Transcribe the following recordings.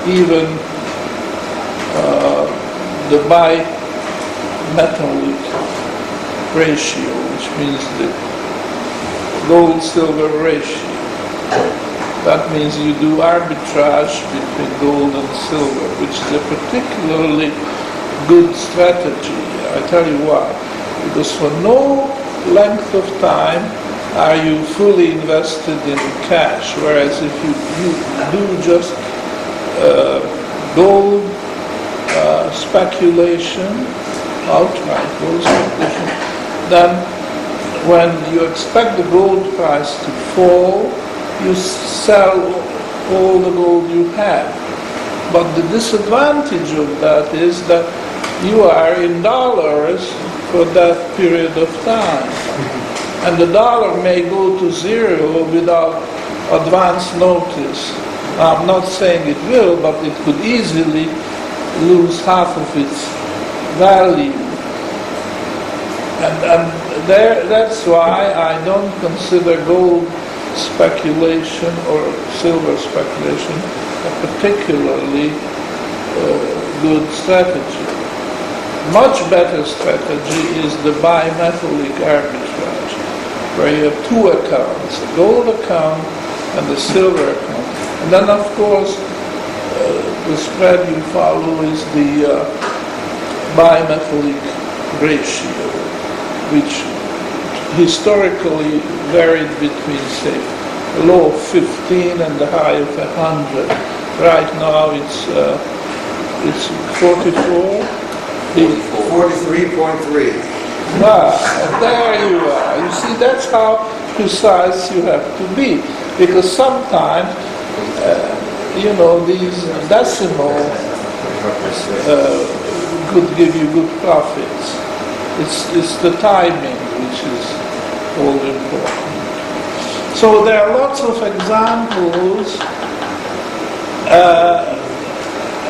even the bimetallic ratio, which means the gold-silver ratio. That means you do arbitrage between gold and silver, which is a particularly good strategy. I tell you why. Because for no length of time are you fully invested in cash, whereas if you do just gold speculation, outright gold speculation, then when you expect the gold price to fall, you sell all the gold you have. But the disadvantage of that is that you are in dollars for that period of time. And the dollar may go to zero without advance notice. I'm not saying it will, but it could easily lose half of its value. And that's why I don't consider gold speculation or silver speculation a particularly good strategy. Much better strategy is the bimetallic arbitrage, where you have two accounts, a gold account and a silver account. And then, of course, the spread you follow is the bimetallic ratio, which historically varied between, say, a low of 15 and the high of 100. Right now it's 44. 43.3. Wow, there you are. You see, that's how precise you have to be, because sometimes, these decimal could give you good profits. It's the timing which is all important. So there are lots of examples,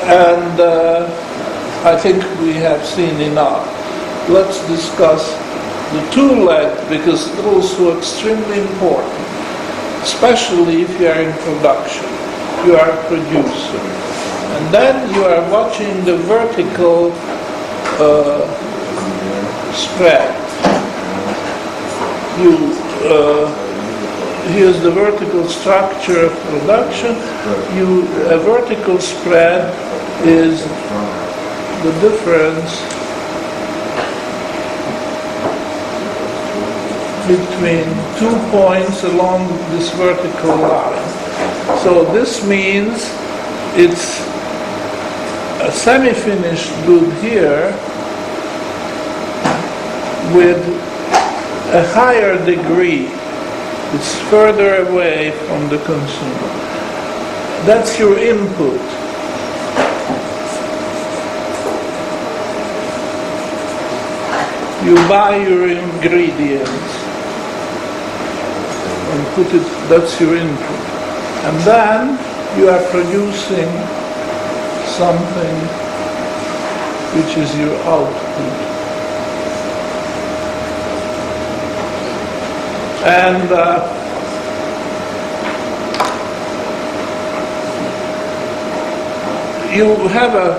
and I think we have seen enough. Let's discuss the two-legged, because it's also extremely important, especially if you are in production. You are a producer. And then you are watching the vertical spread. Here's the vertical structure of production. A vertical spread is the difference between 2 points along this vertical line. So this means it's a semi-finished good here with a higher degree. It's further away from the consumer. That's your input. You buy your ingredients and that's your input. And then you are producing something which is your output. And you have a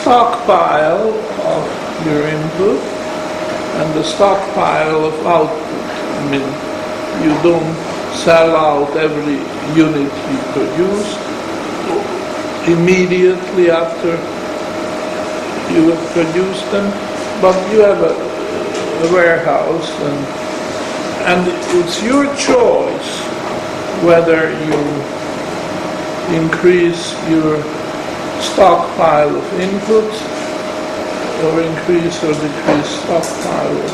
stockpile of your input and the stockpile of output. I mean, you don't sell out every unit you produce immediately after you have produced them, but you have a warehouse, and it's your choice whether you increase your stockpile of inputs or increase or decrease stockpile of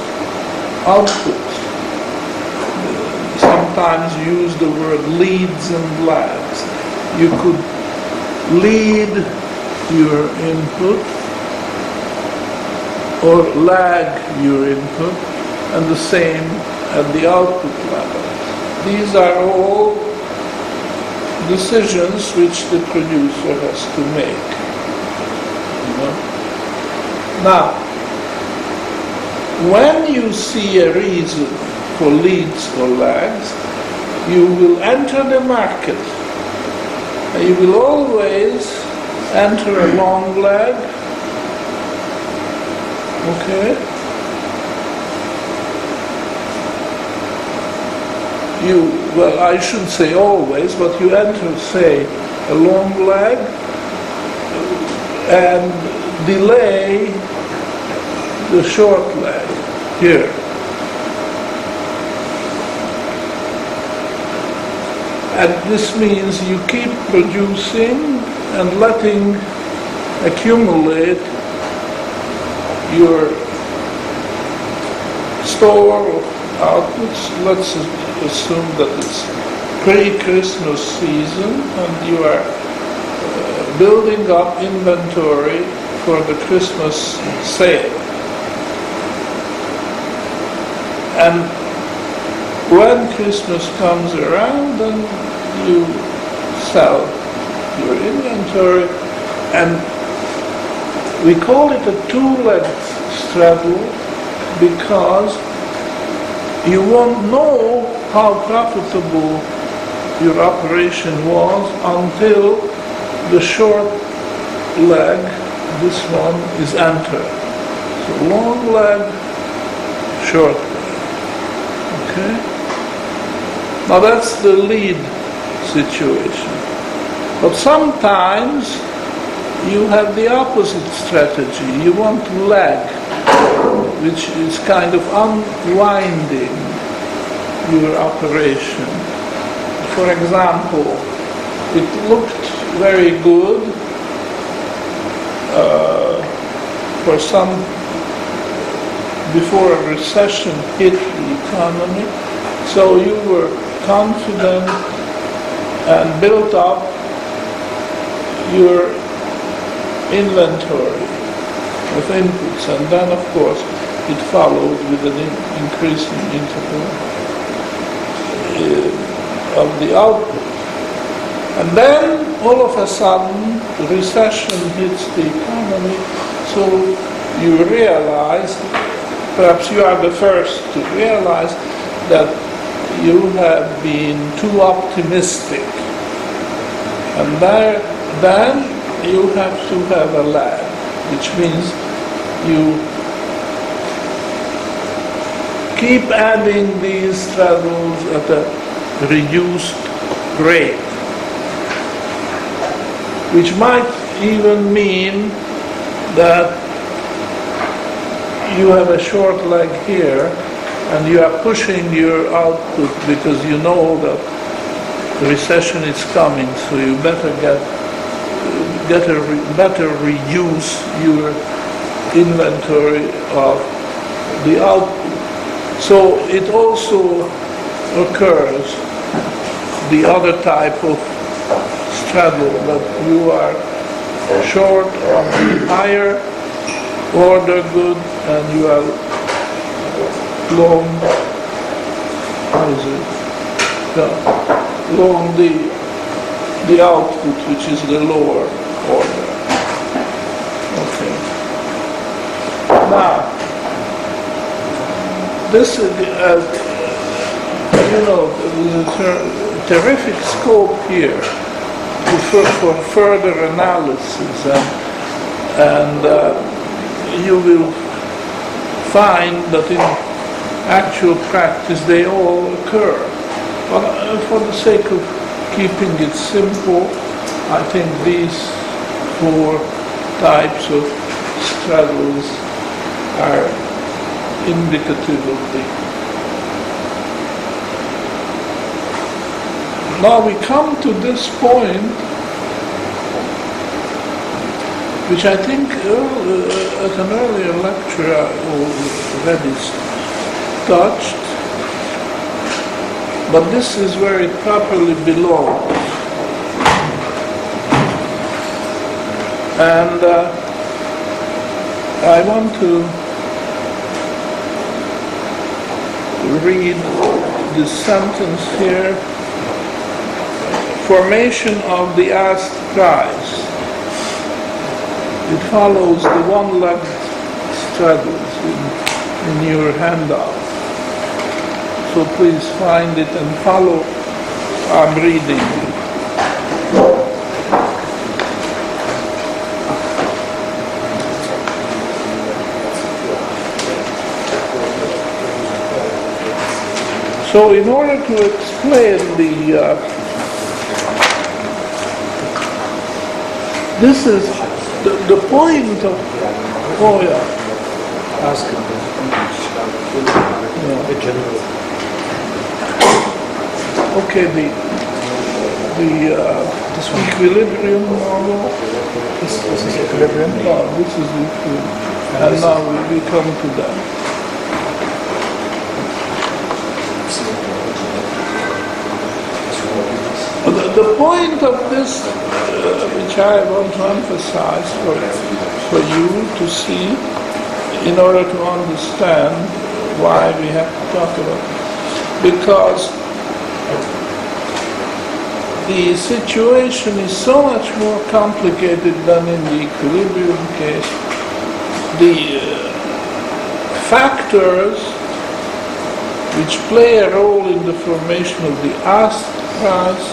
outputs. Sometimes use the word leads and lags. You could lead your input or lag your input, and the same at the output level. These are all decisions which the producer has to make. Now, when you see a reason for leads or lags, you will enter the market You will always enter a long leg, okay? Well, I shouldn't say always, but you enter, say, a long leg and delay the short leg here. And this means you keep producing and letting accumulate your store of outputs. Let's assume that it's pre-Christmas season and you are building up inventory for the Christmas sale. And when Christmas comes around, then you sell your inventory, and we call it a two-legged straddle because you won't know how profitable your operation was until the short leg, this one, is entered. So long leg, short leg. Okay? Now that's the lead situation. But sometimes you have the opposite strategy. You want to lag, which is kind of unwinding your operation. For example, it looked very good for some before a recession hit the economy. So you were confident and built up your inventory of inputs, and then of course it followed with an increasing interval of the output. And then all of a sudden the recession hits the economy, so you realize, perhaps you are the first to realize, that you have been too optimistic. And then you have to have a lag, which means you keep adding these straddles at a reduced rate, which might even mean that you have a short leg here and you are pushing your output because you know that the recession is coming, so you better better reduce your inventory of the output. So it also occurs, the other type of straddle, that you are short on the higher order good and you are long, long the output, which is the lower order. Okay. Now, this is, there's a terrific scope here for further analysis, and you will find that in actual practice they all occur. But for the sake of keeping it simple, I think these four types of straddles are indicative of the. Now we come to this point, which I think at an earlier lecture I already touched, but this is where it properly belongs. And I want to read this sentence here. Formation of the asked price. It follows the one-legged straddles in your handout. So please find it and follow. I'm reading. So in order to explain this is the point of, oh yeah. Ask him. Yeah. General. Okay, the equilibrium model. This is equilibrium. No, this is equilibrium. And now we come to that. The point of this, which I want to emphasize for you to see, in order to understand why we have to talk about it, because the situation is so much more complicated than in the equilibrium case. The factors which play a role in the formation of the ask price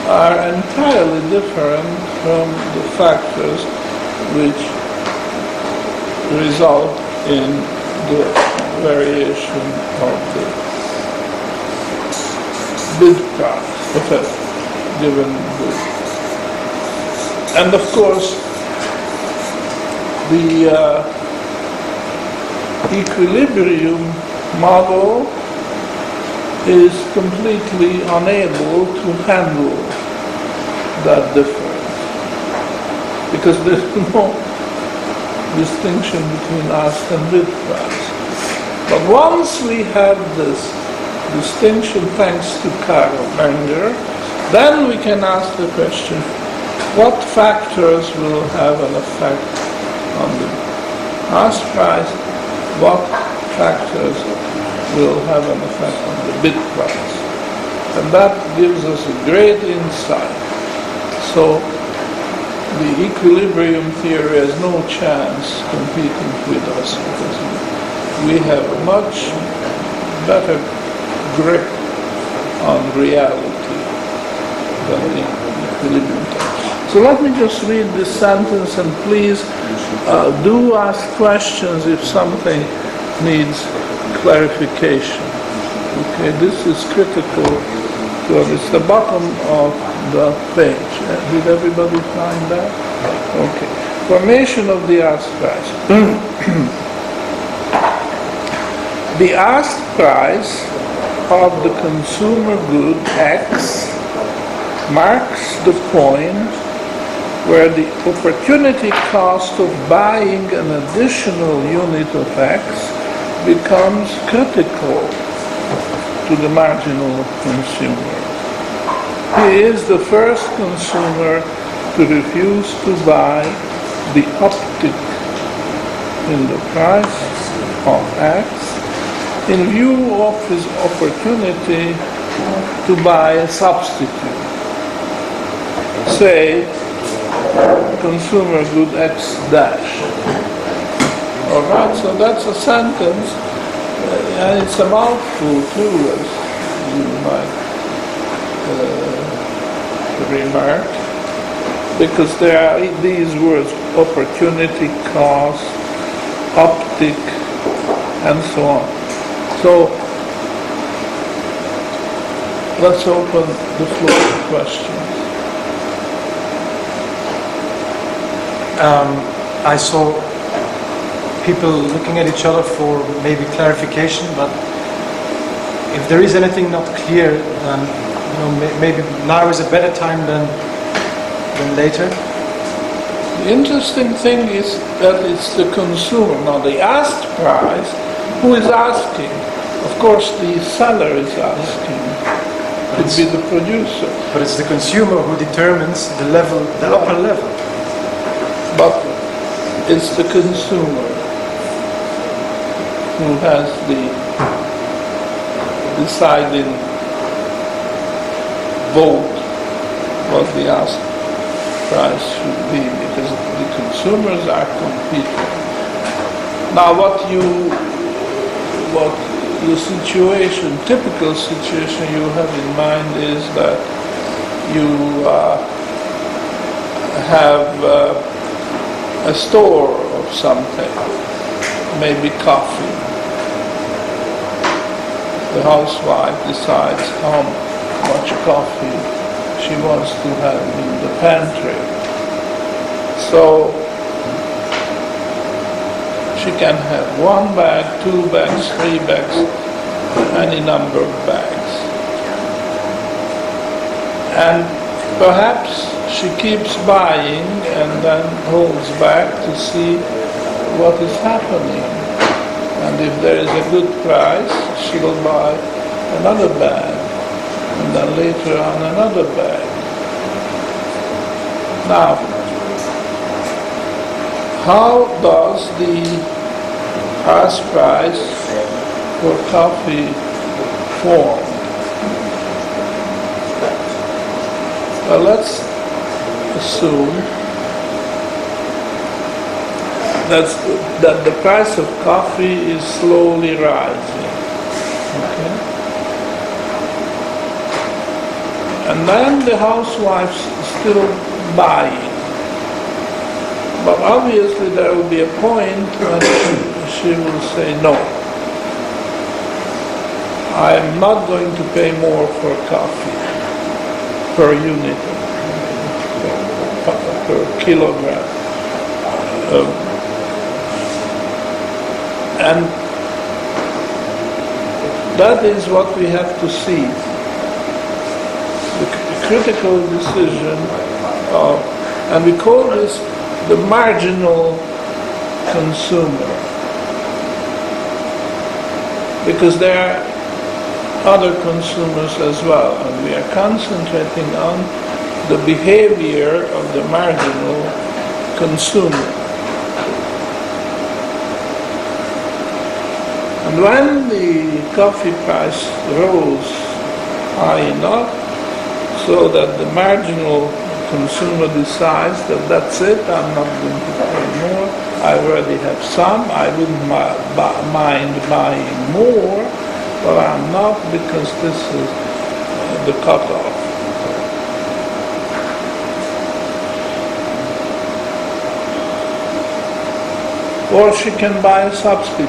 are entirely different from the factors which result in the variation of the bid price of a given good. And of course, the equilibrium model is completely unable to handle that difference, because there's no distinction between ask and bid price. But once we have this distinction, thanks to Karl Menger, then we can ask the question, what factors will have an effect on the ask price? What factors will have an effect on the bid price? And that gives us a great insight. So the equilibrium theory has no chance competing with us, because we have a much better grip on reality than the equilibrium theory. So let me just read this sentence, and please do ask questions if something needs clarification. Okay, this is critical to us. It's the bottom of the page. Did everybody find that? Okay. Formation of the ask price. The ask price of the consumer good X marks the point where the opportunity cost of buying an additional unit of X becomes critical to the marginal consumer. He is the first consumer to refuse to buy the uptick in the price of X in view of his opportunity to buy a substitute. Say, consumer good X dash. All right, so that's a sentence, and it's a mouthful too, as you might remark, because there are these words: opportunity, cost, uptick, and so on. So let's open the floor to questions. I saw people looking at each other for maybe clarification, but if there is anything not clear, then maybe now is a better time than later. The interesting thing is that it's the consumer. Now the asked price, who is asking? Of course the seller is asking. Could be the producer. But it's the consumer who determines the level, the upper level. But it's the consumer who has the deciding vote what the ask price should be, because the consumers are competing. Now what the situation, typical situation you have in mind is that you have a store of something, maybe coffee. the housewife decides how much coffee she wants to have in the pantry. So she can have 1 bag, 2 bags, 3 bags, any number of bags. And perhaps she keeps buying and then holds back to see what is happening. And if there is a good price, she will buy another bag, and then later on another bag. Now, how does the house price for coffee form? Well, let's assume that the price of coffee is slowly rising. Okay? And then the housewife's still buying. But obviously there will be a point when she will say, no, I am not going to pay more for coffee per unit, per kilogram. And that is what we have to see. The critical decision of, and we call this the marginal consumer. Because there are other consumers as well, and we are concentrating on the behavior of the marginal consumer. And when the coffee price rose high enough so that the marginal consumer decides that that's it, I'm not going to pay more, I already have some, I wouldn't mind buying more, but I'm not because this is the cutoff. Or she can buy a substitute,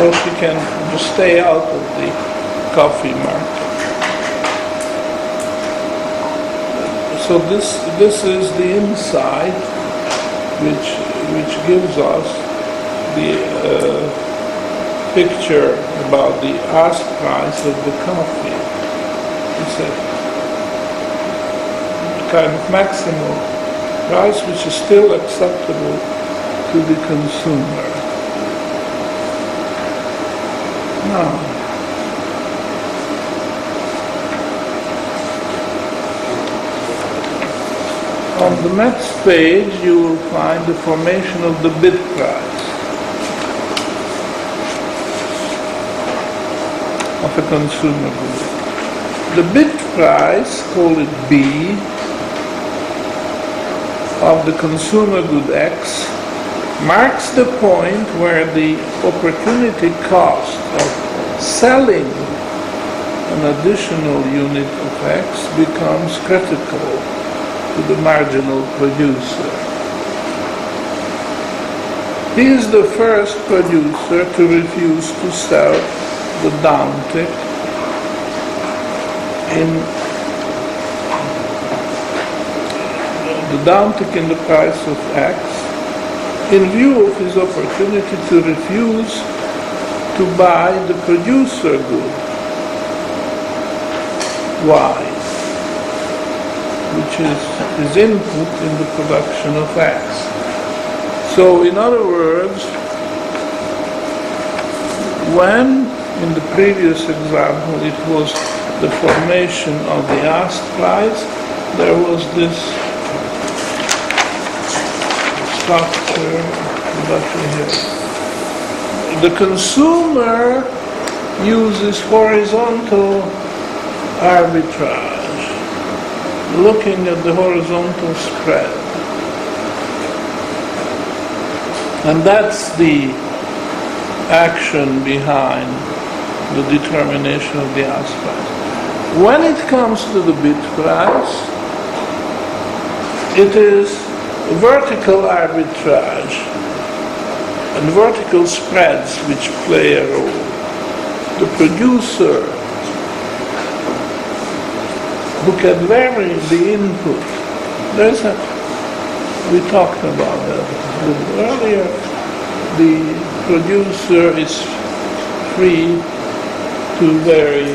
or she can just stay out of the coffee market. So this is the insight which gives us the picture about the ask price of the coffee. It's a kind of maximal price which is still acceptable to the consumer. Now, on the next page you will find the formation of the bid price of a consumer good. The bid price, call it B, of the consumer good X marks the point where the opportunity cost of selling an additional unit of X becomes critical to the marginal producer. He is the first producer to refuse to sell the downtick in the price of X in view of his opportunity to refuse to buy the producer good, Y, which is his input in the production of X. So in other words, when in the previous example it was the formation of the ask price, there was this structure here. The consumer uses horizontal arbitrage, looking at the horizontal spread. And that's the action behind the determination of the ask price. When it comes to the bid price, it is vertical arbitrage and vertical spreads which play a role. The producer who can vary the input. We talked about that a little earlier. The producer is free to vary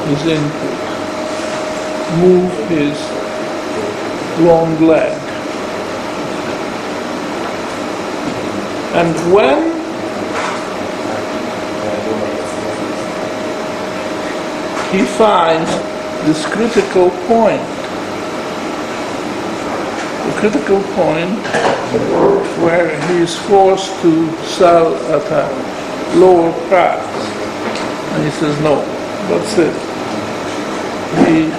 his input, move his long leg. And when he finds this critical point, the critical point where he is forced to sell at a lower price, and he says, no, that's it. He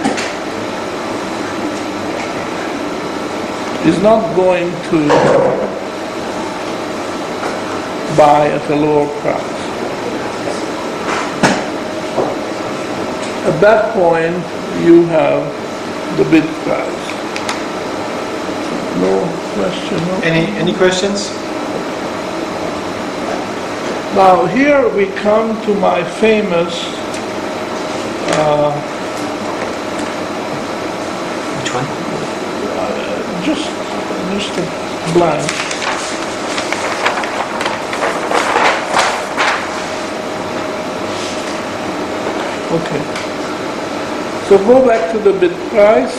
is not going to buy at a lower price. At that point, you have the bid price. No question? No? Any questions? Now here we come to my famous Which one? just a blank. Okay. So go back to the bid price.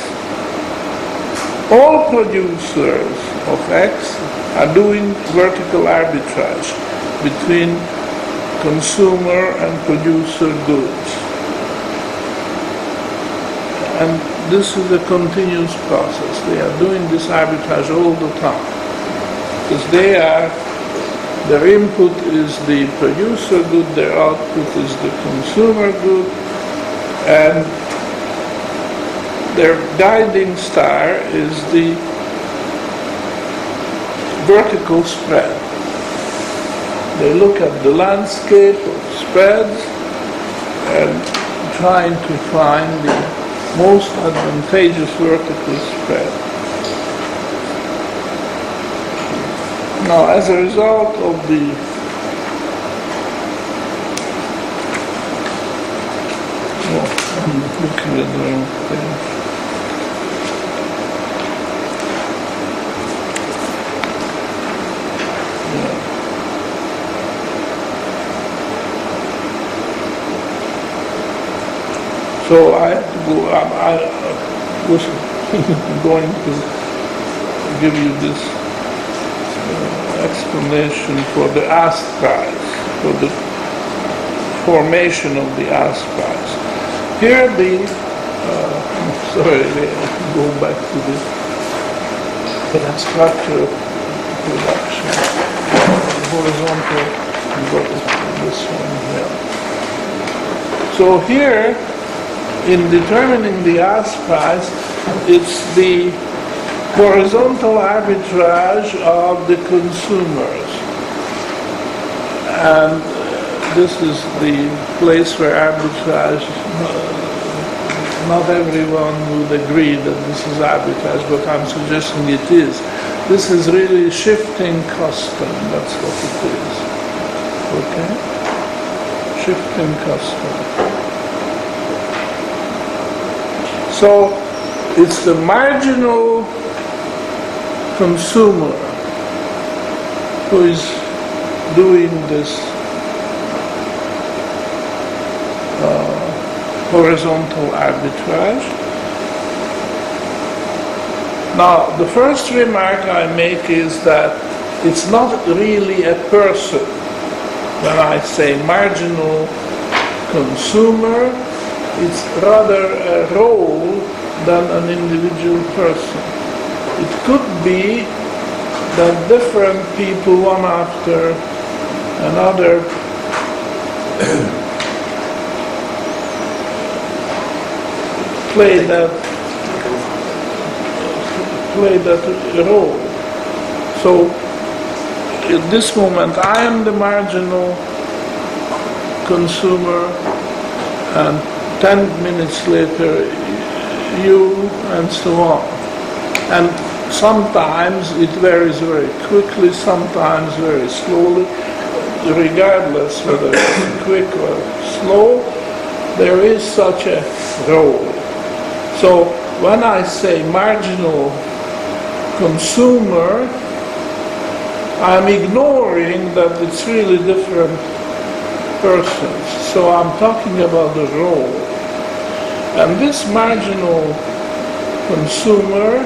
All producers of X are doing vertical arbitrage between consumer and producer goods. And this is a continuous process. They are doing this arbitrage all the time. Because their input is the producer good, their output is the consumer good, and their guiding star is the vertical spread. They look at the landscape of spreads and trying to find the most advantageous vertical spread. Now, as a result of the I'm looking at the wrong thing. So I had to go, I was going to give you this explanation for the ask price, for the formation of the ask price. Here go back to the structure of production, horizontal, and go to this one here. So here, in determining the ask price, it's the horizontal arbitrage of the consumers. And this is the place where arbitrage, not everyone would agree that this is arbitrage, but I'm suggesting it is. This is really shifting custom, that's what it is. Okay? Shifting custom. So it's the marginal consumer who is doing this horizontal arbitrage. Now, the first remark I make is that it's not really a person. When I say marginal consumer, it's rather a role than an individual person. It could be that different people, one after another, play that role. So at this moment I am the marginal consumer, and 10 minutes later you, and so on. And sometimes it varies very quickly, sometimes very slowly. Regardless whether it's quick or slow, there is such a role. So when I say marginal consumer, I'm ignoring that it's really different persons. So I'm talking about the role. And this marginal consumer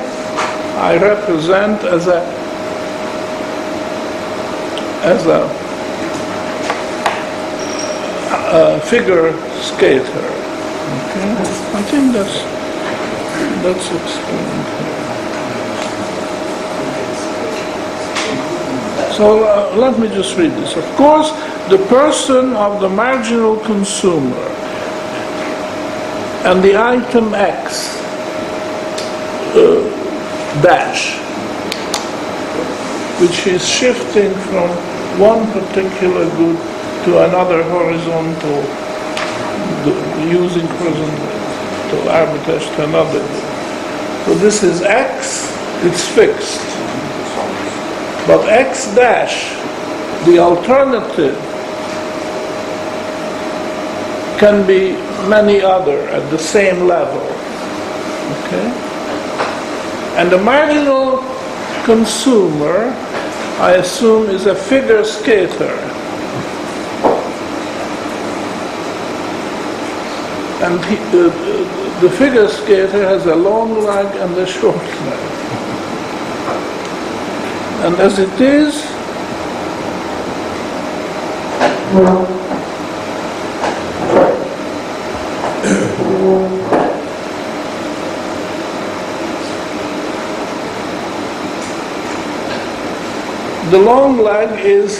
I represent as a figure skater. Okay? I think that's explained here. So let me just read this. Of course, the person of the marginal consumer and the item X dash, which is shifting from one particular good to another horizontal, using horizontal arbitrage to another good. So this is X, it's fixed. But X dash, the alternative, can be many other at the same level. Okay? And the marginal consumer, I assume, is a figure skater. And the figure skater has a long leg and a short leg. And as it is, the long leg is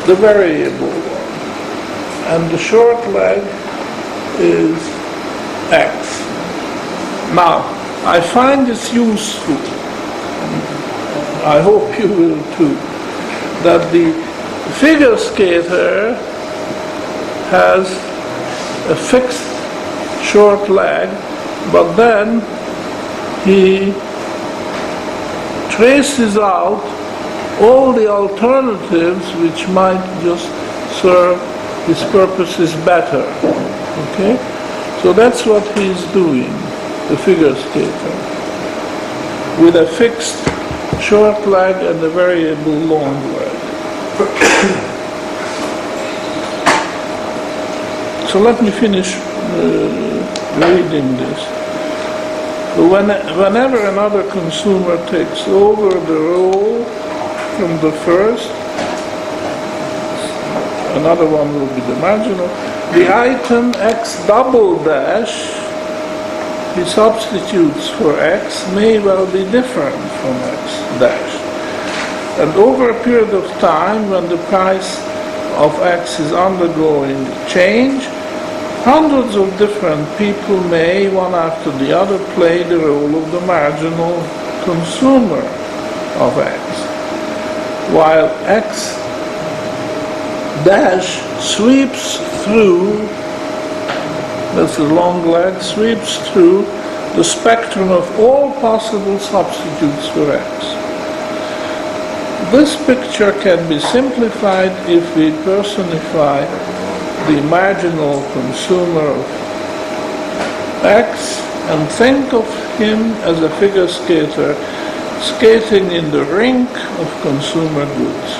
the variable one, and the short leg is X. Now, I find this useful, I hope you will too, that the figure skater has a fixed short leg, but then he traces out all the alternatives which might just serve his purposes better. Okay? So that's what he's doing, the figure skater, with a fixed short leg and a variable long leg. So let me finish reading this. Whenever another consumer takes over the role from the first, another one will be the marginal, the item X double dash he substitutes for X may well be different from X dash. And over a period of time, when the price of X is undergoing change, hundreds of different people may, one after the other, play the role of the marginal consumer of X, while X dash sweeps through, that's the long leg, sweeps through the spectrum of all possible substitutes for X. This picture can be simplified if we personify the marginal consumer of X and think of him as a figure skater skating in the rink of consumer goods.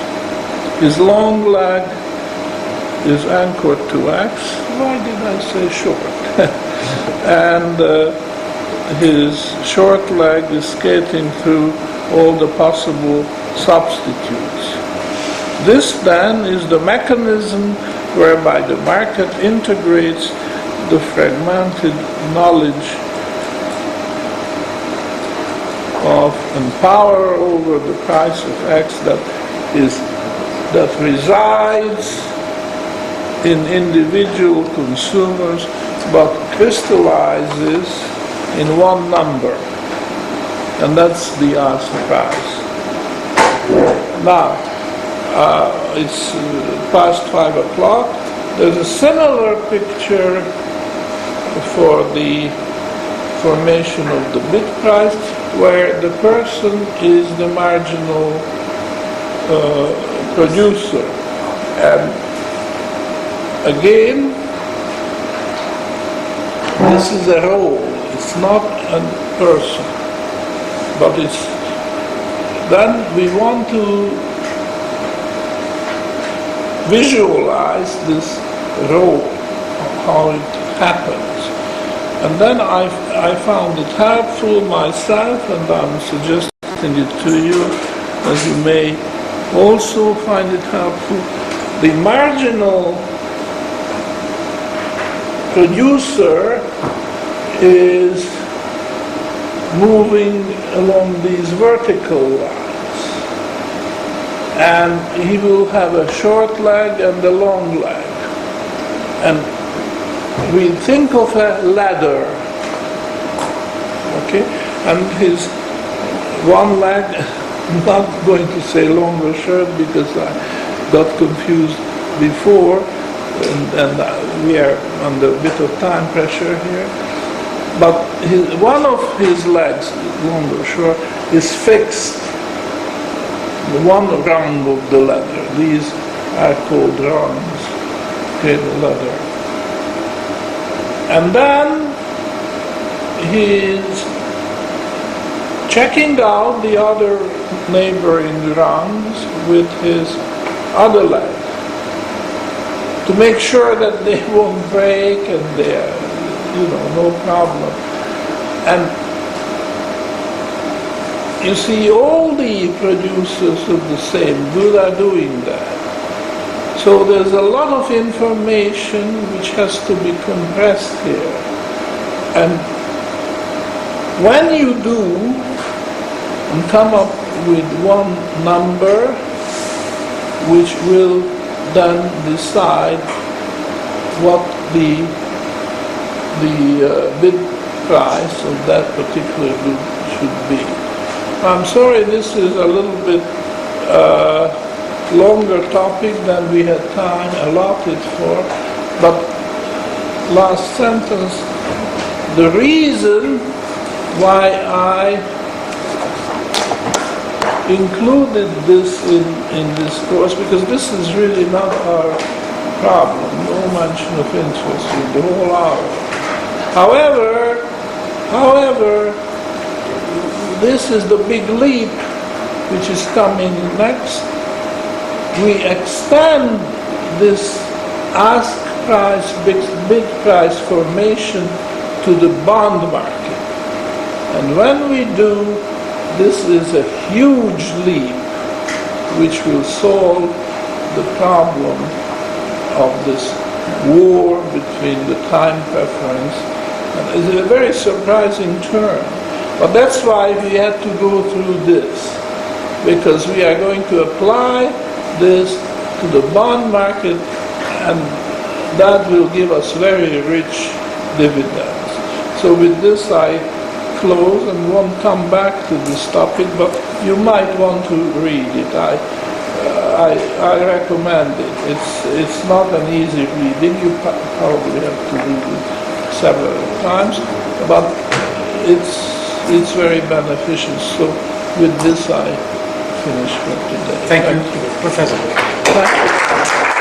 His long leg is anchored to X. Why did I say short? And his short leg is skating through all the possible substitutes. This then is the mechanism whereby the market integrates the fragmented knowledge of and power over the price of X that resides in individual consumers but crystallizes in one number, and that's the asked price. Now, it's past 5 o'clock. There's a similar picture for the formation of the bid price, where the person is the marginal producer. And again, this is a role. It's not a person, but it's, then we want to visualize this role, how it happens. And then I found it helpful myself, and I'm suggesting it to you, as you may also find it helpful. The marginal producer is moving along these vertical lines, and he will have a short leg and a long leg. And we think of a ladder, okay, and his one leg, I'm not going to say longer shirt because I got confused before, and we are under a bit of time pressure here. But one of his legs, long or short, is fixed. One rung of the ladder. These are called rungs, okay, the ladder. And then he's checking out the other neighboring rungs with his other leg to make sure that they won't break and they're, no problem. And you see, all the producers of the same good are doing that. So there's a lot of information which has to be compressed here. And when you do and come up with one number which will then decide what the bid price of that particular good should be. I'm sorry, this is a little bit longer topic than we had time allotted for, but last sentence, the reason why I included this in this course, because this is really not our problem, no mention of interest in the whole hour. However, this is the big leap which is coming next. We extend this ask price, bid price formation to the bond market. And when we do, this is a huge leap which will solve the problem of this war between the time preference. And it's a very surprising turn. But that's why we had to go through this, because we are going to apply this to the bond market, and that will give us very rich dividends. So with this I close and won't come back to this topic, but you might want to read it. I recommend it. It's not an easy reading. You probably have to read it several times, but it's very beneficial. So with this I finish for today. Thank you, Professor. Thank you.